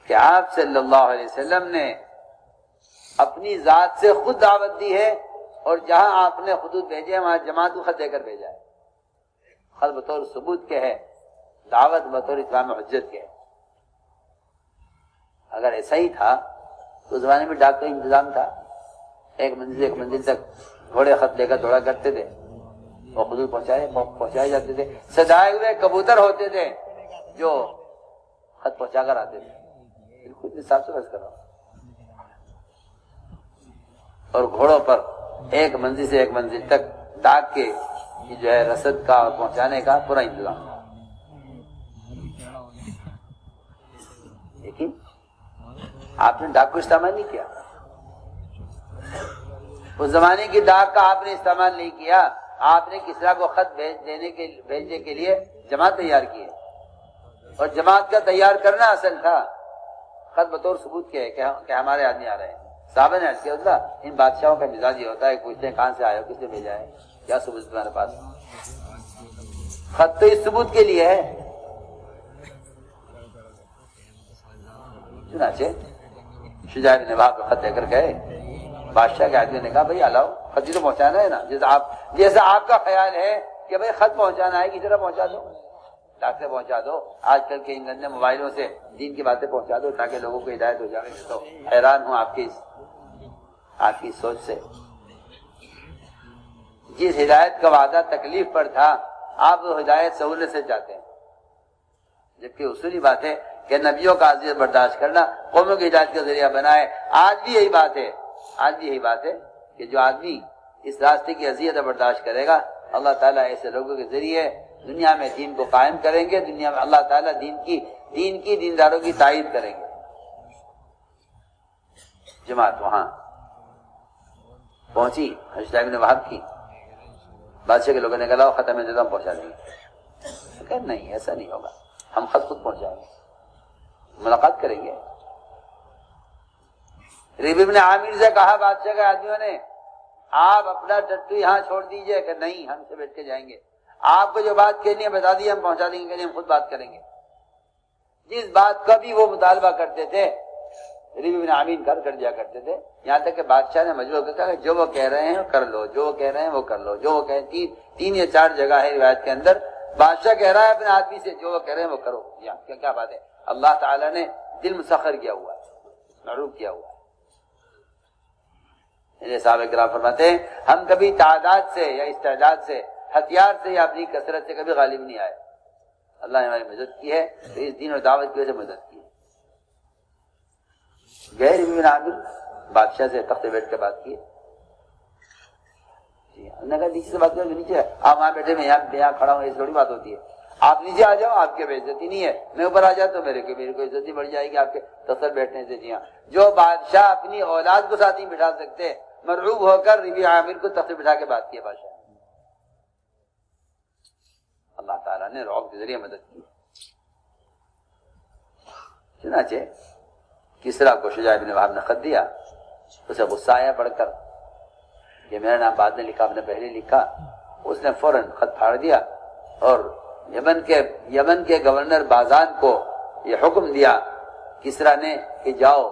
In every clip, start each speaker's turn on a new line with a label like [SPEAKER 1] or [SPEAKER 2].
[SPEAKER 1] کہ آپ صلی اللہ علیہ وسلم نے اپنی ذات سے خود دعوت دی ہے، اور جہاں آپ نے خطوط بھیجے ہیں وہاں جماعت کو خط دے کر بھیجا ہے. خط بطور ثبوت کے ہے، دعوت بطور اتمام حجت کے ہے. اگر ایسا ہی تھا تو اس زمانے میں ڈاک کا انتظام تھا، ایک منزل سے ایک منزل تک گھوڑے خط لے کر دوڑا کرتے تھے اور خطوط پہنچائے جاتے تھے. سجائے ہوئے کبوتر ہوتے تھے جو خط پہنچا کر آتے تھے. بالکل حساب سے بس کرو. اور گھوڑوں پر ایک منزل سے ایک منزل تک ڈاک کے جو ہے رسد کا اور پہنچانے کا پورا انتظام تھا. لیکن آپ نے ڈاک کو استعمال نہیں کیا. اس زمانے کی ڈاک کا آپ نے استعمال نہیں کیا. آپ نے کسرا کو خط بھیجنے کے لیے جماعت تیار کی ہے، اور جماعت کا تیار کرنا اصل تھا. خط بطور ثبوت کیا ہے کہ ہمارے آدمی آ رہے ہیں. صحابہ نے عرض کیا اللہ ان بادشاہوں کا مزاج یہ ہوتا ہے، پوچھتے ہیں کہاں سے آئے ہو، کس نے بھیجا ہے، کیا ثبوت تمہارے پاس؟ خط تو اس ثبوت کے لیے ہے. چنانچہ شجاع بن وہب کو خط دے کر گئے. بادشاہ کے آدمی نے کہا بھائی الاؤ، خط تو پہنچانا ہے نا. جیسا آپ کا خیال ہے کہ بھائی خط پہنچانا ہے، کسی طرح پہنچا دو، ڈاک سے پہنچا دو. آج کل کے ان گندے موبائلوں سے دین کی باتیں پہنچا دو تاکہ لوگوں کو ہدایت ہو جائے. تو حیران ہوں آپ کی سوچ سے. جس ہدایت کا وعدہ تکلیف پر تھا آپ وہ ہدایت سہولت سے چاہتے ہیں، جبکہ اصولی بات ہے کہ نبیوں کا اذیت برداشت کرنا قوموں کی ہدایت کا ذریعہ بنائے. آج بھی یہی بات ہے کہ جو آدمی اس راستے کی اذیت برداشت کرے گا اللہ تعالیٰ ایسے لوگوں کے ذریعے دنیا میں دین کو قائم کریں گے. دنیا میں اللہ تعالیٰ دینداروں کی تائید کریں گے. جماعت وہاں پہنچی شجاع بن وہب کی. بادشاہ کے لوگوں نے کہا لاؤ ختم انتظام پہنچا دیں گے. کہ نہیں ایسا نہیں ہوگا، ہم خط خود پہنچائیں گے، ملاقات کریں گے. ربیع بن عامر سے کہا بادشاہ کے آدمیوں نے آپ اپنا ٹٹو یہاں چھوڑ دیجئے کہ نہیں ہم سے بیٹھ کے جائیں گے. آپ کو جو بات کہنی ہے بتا دیے، ہم پہنچا دیں گے، ہم خود بات کریں گے. جس بات کا بھی وہ مطالبہ کرتے تھے ربیع بن عامر کر دیا کرتے تھے. یہاں تک کہ بادشاہ نے مجبور کر کہا کہ جو وہ کہہ رہے ہیں کر لو، جو وہ کہہ رہے ہیں وہ کر لو، جو وہ کہہ تین یا چار جگہ ہے روایت کے اندر بادشاہ کہہ رہا ہے اپنے آدمی سے جو وہ کہہ رہے ہیں وہ کرو. کیا بات ہے، اللہ تعالیٰ نے دل مسخر کیا ہوا ہے، معروف کیا ہوا ہے. صحابہ کرام فرماتے ہیں ہم کبھی تعداد سے یا استعداد سے، ہتھیار سے یا اپنی کثرت سے کبھی غالب نہیں آئے. اللہ نے ہماری مدد کی ہے تو اس دین اور دعوت کی وجہ سے مدد کی ہے. گئے ربیع بن عامر بادشاہ سے تخت پہ بیٹھ کے بات کی. انہوں نے کہا نیچے سے بات کرو. نیچے آپ وہاں بیٹھے میں یہاں کھڑا ہوں، ایسی تھوڑی بات ہوتی ہے. آپ نیچے آ جاؤ، آپ کی بے عزتی نہیں ہے. میں اوپر آ جاتا تو میرے کو عزتی بڑھ جائے گی آپ کے تخت بیٹھنے سے. جی ہاں، جو بادشاہ اپنی اولاد کو ساتھ نہیں بٹھا سکتے مرعوب ہو کر ربیع عامر کو تخت بٹھا کے بات کی بادشاہ. اللہ تعالیٰ نے رعب کے ذریعے مدد کی. چنانچہ کسرا کو شجاع بن وہب نے خط دیا. اسے غصہ آیا پڑھ کر کہ میرا نام بعد نے لکھا، آپ نے پہلے لکھا. اس نے فوراً خط پھاڑ دیا اور یمن کے گورنر بازان کو یہ حکم دیا کسرا نے کہ جاؤ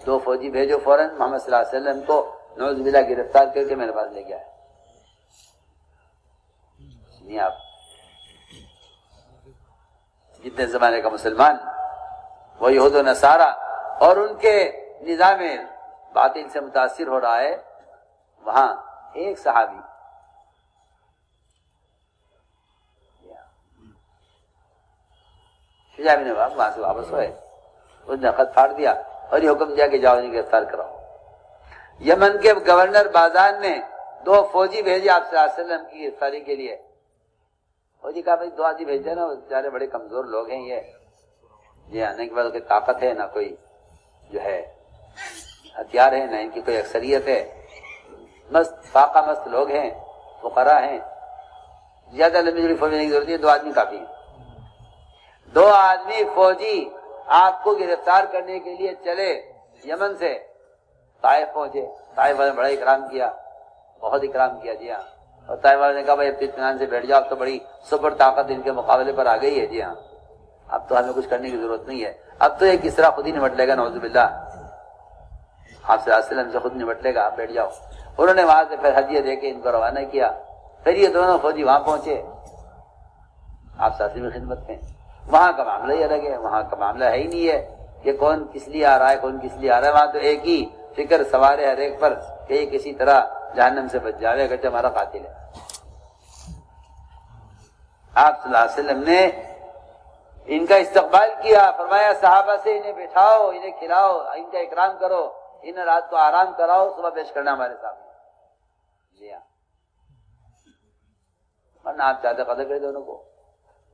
[SPEAKER 1] 2 فوجی بھیجو فوراً محمد صلی اللہ علیہ وسلم کو نعوذ باللہ گرفتار کر کے میرے پاس لے گیا ہے. نہیں آپ جتنے زمانے کا مسلمان وہ یہود و نصارہ اور ان کے نظام باطل سے متاثر ہو رہا ہے، وہاں ایک صحابی شجاع بن وہب وہاں سے واپس ہوئے. اس نے خط پھاڑ دیا اور یہ حکم دیا کہ جاؤ انہیں گرفتار کراؤ. یمن کے گورنر بازان نے 2 فوجی بھیجے آپ صلی اللہ علیہ وسلم کی گرفتاری کے لیے. فوجی کہا بھائی 2 آدمی بھیج دینا، بیچارے بڑے کمزور لوگ ہیں یہ. یہ آنے کے بعد کوئی طاقت ہے نہ کوئی جو ہے ہتھیار ہے، نہ ان کی کوئی اکثریت ہے. فاقہ مست لوگ ہیں، فقراء ہیں. زیادہ لمبی جڑی فوجی نہیں ضرورت ہے، 2 آدمی کافی ہیں. 2 آدمی فوجی آپ کو گرفتار کرنے کے لیے چلے یمن سے طائف پہنچے. طائف والے نے بڑا اکرام کیا، بہت اکرام کیا. جی ہاں، اور طائف والے نے کہا بھائی اطمینان سے بیٹھ جاؤ، اب تو بڑی سپر طاقت ان کے مقابلے پر آ گئی ہے. جی ہاں، اب تو ہمیں کچھ کرنے کی ضرورت نہیں ہے، اب تو یہ کسرا خود ہی نمٹ لے گا، نعوذ باللہ، آپ صلی اللہ علیہ وسلم سے خود نمٹ لے گا، آپ بیٹھ جاؤ۔ انہوں نے وہاں سے پھر ہدیہ دے کے ان کو روانہ کیا۔ پھر یہ دونوں فوجی وہاں پہنچے، آپ صلی اللہ علیہ وسلم کی خدمت میں۔ وہاں کا معاملہ ہی الگ ہے، وہاں کا معاملہ ہے ہی نہیں ہے کہ کون کس لیے آ رہا ہے، کون کس لیے آ رہا ہے، وہاں تو ایک ہی فکر سوار ہے ہر ایک پر کہ یہ کسی طرح جہنم سے بچ جاوے، اگرچہ ہمارا قاتل ہے۔ آپ صلی اللہ علیہ وسلم نے ان کا استقبال کیا، فرمایا صحابہ سے انہیں بٹھاؤ، انہیں کھلاؤ، ان کا اکرام کرو، انہیں رات کو آرام کراؤ، صبح پیش کرنا ہمارے سامنے۔ جی ہاں، ورنہ آپ چاہتے قدر کرے دونوں کو،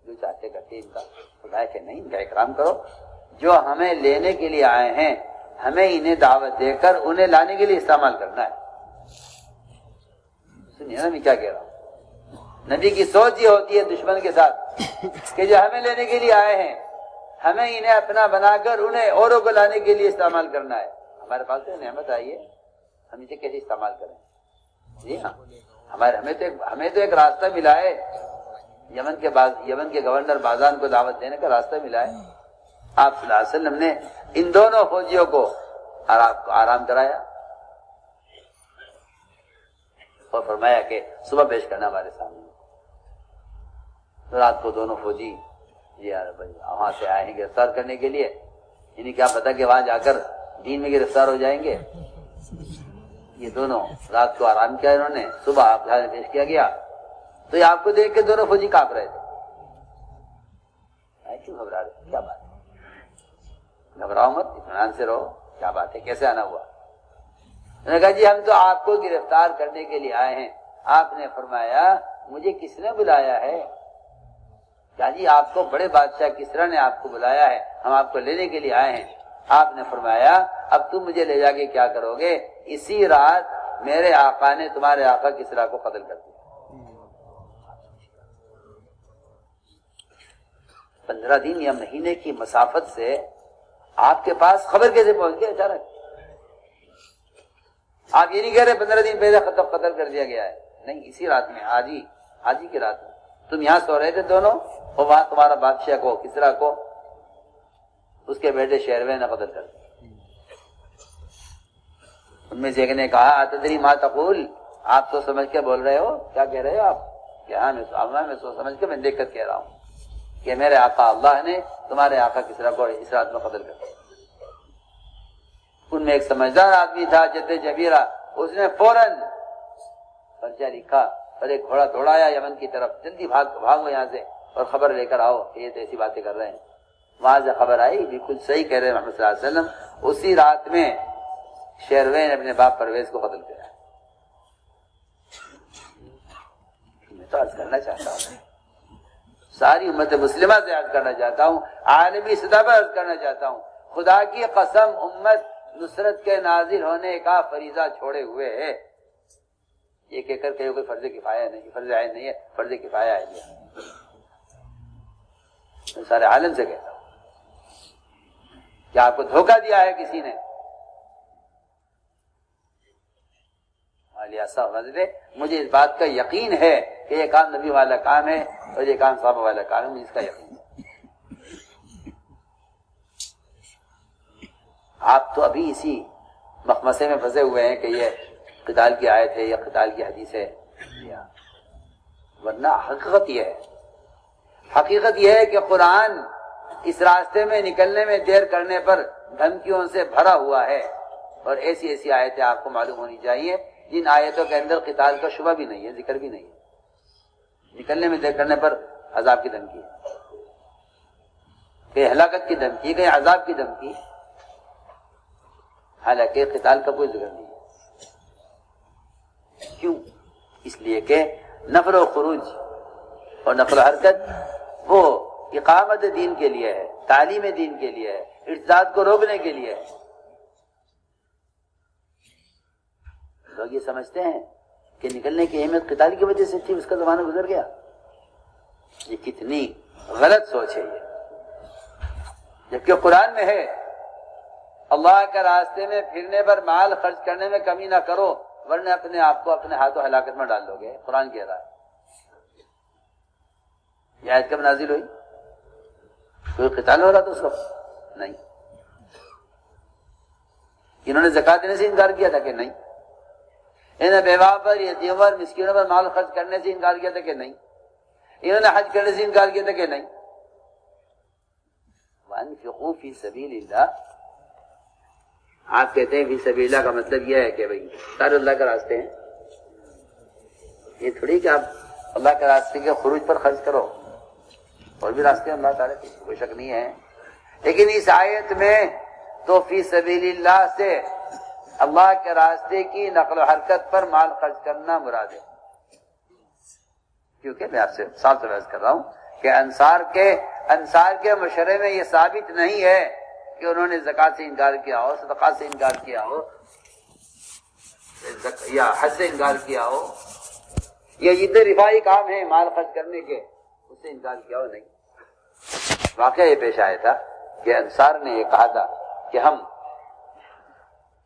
[SPEAKER 1] جو چاہتے کرتے، ان کا خدا ہے کہ نہیں، ان کا اکرام کرو۔ جو ہمیں لینے کے لیے آئے ہیں، ہمیں انہیں دعوت دے کر انہیں لانے کے لیے استعمال کرنا ہے۔ سنیے نا میں کیا کہہ رہا ہوں، نبی کی سوچ یہ ہوتی ہے دشمن کے ساتھ کہ جو ہمیں لینے کے لیے آئے ہیں، ہمیں انہیں اپنا بنا کر انہیں اوروں کو لانے کے لیے استعمال کرنا ہے۔ ہمارے پاس تو نعمت آئی ہے، ہم اسے کیسے استعمال کریں؟ جی ہاں، ہمیں تو ایک راستہ ملا ہے، یمن کے گورنر بازان کو دعوت دینے کا راستہ ملا ہے۔ آپ صلی اللہ علیہ وسلم نے ان دونوں فوجیوں کو آرام کرایا اور فرمایا کہ صبح پیش کرنا ہمارے سامنے۔ رات کو دونوں فوجی وہاں سے آئے ہیں گرفتار کرنے کے لیے، انہیں کیا پتا کہ وہاں جا کر دین میں گرفتار ہو جائیں گے۔ یہ دونوں رات کو آرام کیا انہوں نے، صبح آپ کے پیش کیا گیا، تو یہ آپ کو دیکھ کے دونوں فوجی کانپ رہے تھے۔ کیوں گھبرا رہے؟ کیا بات ہے؟ گھبراؤ مت، اطمینان سے رہو، کیا بات ہے، کیسے آنا ہوا؟ انہوں نے کہا جی ہم تو آپ کو گرفتار کرنے کے لیے آئے ہیں۔ آپ نے فرمایا مجھے کس نے بلایا ہے؟ کہا جی آپ کو بڑے بادشاہ کسرا نے آپ کو بلایا ہے، ہم آپ کو لینے کے لیے آئے ہیں۔ آپ نے فرمایا اب تم مجھے لے جا کے کیا کرو گے؟ اسی رات میرے آقا نے تمہارے آقا کسرا کو قتل کر دیا۔ 15 دن یا مہینے کی مسافت سے آپ کے پاس خبر کیسے پہنچ گئی اچانک؟ آپ یہ نہیں کہہ رہے 15 دن پہلے قتل کر دیا گیا ہے، نہیں، اسی رات میں، آج ہی کی رات میں تم یہاں سو رہے تھے دونوں، اور وہاں تمہارا بادشاہ کو کسرا کو اس کے بیٹے شہروے نے قتل کر دیا۔ ان میں سے ایک نے کہا اتدری ما تقول، آپ تو سمجھ کے بول رہے ہو، کیا کہہ رہے ہو آپ؟ کہ ہاں میں سو سمجھ کے میں دیکھ کر کہہ رہا ہوں کہ میرے آقا اللہ نے تمہارے آقا کسرا کو اس رات میں قتل کر دیا۔ ان میں ایک سمجھدار آدمی تھا جد جبیرہ، اس نے فوراً پرچہ لکھا اور ایک گھوڑا دوڑایا یمن کی طرف، جلدی بھاگو یہاں سے اور خبر لے کر آؤ کہ یہ تو ایسی باتیں کر رہے ہیں۔ وہاں سے خبر آئی، بالکل صحیح کہہ رہے ہیں محمد صلی اللہ علیہ وسلم، اسی رات میں شہروے نے اپنے باپ پرویز کو قتل کیا۔ میں تو عرض کرنا چاہتا ہوں، ساری امت مسلمہ سے عرض کرنا چاہتا ہوں، عالمی سطح پر عرض کرنا چاہتا ہوں، خدا کی قسم امت نصرت کے نازل ہونے کا فریضہ چھوڑے ہوئے ہے۔ یہ کہہ کر کہ کوئی فرض کفایہ نہیں، فرض عین نہیں ہے، فرض کفایہ ہے۔ میں سارے عالم سے کہتا ہوں، کیا آپ کو دھوکہ دیا ہے کسی نے؟ مجھے اس بات کا یقین ہے کہ یہ کام نبی والا کام ہے اور یہ کام صحابہ والا کام ہے، مجھے اس کا یقین ہے۔ آپ تو ابھی اسی مخمسے میں پھنسے ہوئے ہیں کہ یہ قتال کی آیت ہے یا قتال کی حدیث ہے، ورنہ حقیقت یہ ہے کہ قرآن اس راستے میں نکلنے میں دیر کرنے پر دھمکیوں سے بھرا ہوا ہے، اور ایسی ایسی آیتیں آپ کو معلوم ہونی چاہیے جن آیتوں کے اندر قتال کا شبہ بھی نہیں ہے، ذکر بھی نہیں ہے۔ نکلنے میں دیر کرنے پر عذاب کی دھمکی ہے، کہیں ہلاکت کی دھمکی، کہیں عذاب کی دھمکی، حالانکہ قتال کا کوئی ذکر نہیں ہے۔ کیوں؟ اس لیے کہ نفر و خروج اور نقل و حرکت وہ اقامت دین کے لیے ہے، تعلیم دین کے لیے ہے، ارتداد کو روکنے کے لیے ہے۔ لوگ یہ سمجھتے ہیں کہ نکلنے کی اہمیت قتال کی وجہ سے تھی، اس کا زمانہ گزر گیا۔ یہ کتنی غلط سوچ ہے یہ، جبکہ قرآن میں ہے اللہ کے راستے میں پھرنے پر مال خرچ کرنے میں کمی نہ کرو ورنہ اپنے آپ کو اپنے ہاتھوں ہلاکت میں ڈال لو گے، قرآن کہہ رہا ہے۔ یہ آیت کب نازل ہوئی؟ کوئی قتال ہو رہا تھا اس وقت؟ نہیں. انہوں نے زکات دینے سے انکار کیا تھا کہ نہیں؟ انہوں نے بیوہ پر، یتیموں پر، مسکینوں پر مال خرچ کرنے سے انکار کیا تھا کہ نہیں؟ انہوں نے حج کرنے سے انکار کیا تھا کہ نہیں؟ وَأَنفِقُوا فِي سَبِيلِ اللَّهِ. آپ کہتے ہیں فی سبیل اللہ کا مطلب یہ ہے کہ بھئی سارے اللہ کے راستے ہیں. یہ تھوڑی کہ آپ اللہ کے راستے کے خروج پر خرچ کرو، اور بھی راستے اللہ تعالیٰ کے، کوئی شک نہیں ہے. لیکن اس آیت میں تو فی سبیل اللہ سے اللہ کے راستے کی نقل و حرکت پر مال خرچ کرنا مراد ہے. کیونکہ میں آپ سے صاف سے بحث کر رہا ہوں کہ انصار کے مشورے میں یہ ثابت نہیں ہے کہ انہوں نے زکات سے انکار کیا ہو، صدقات سے انکار کیا ہو، یا حج سے انکار کیا ہو، یا جتنے رفاہی کام ہیں مال خرچ کرنے کے اس سے انکار کیا ہو. نہیں، واقعہ یہ پیش آیا تھا کہ انصار نے یہ کہا تھا کہ ہم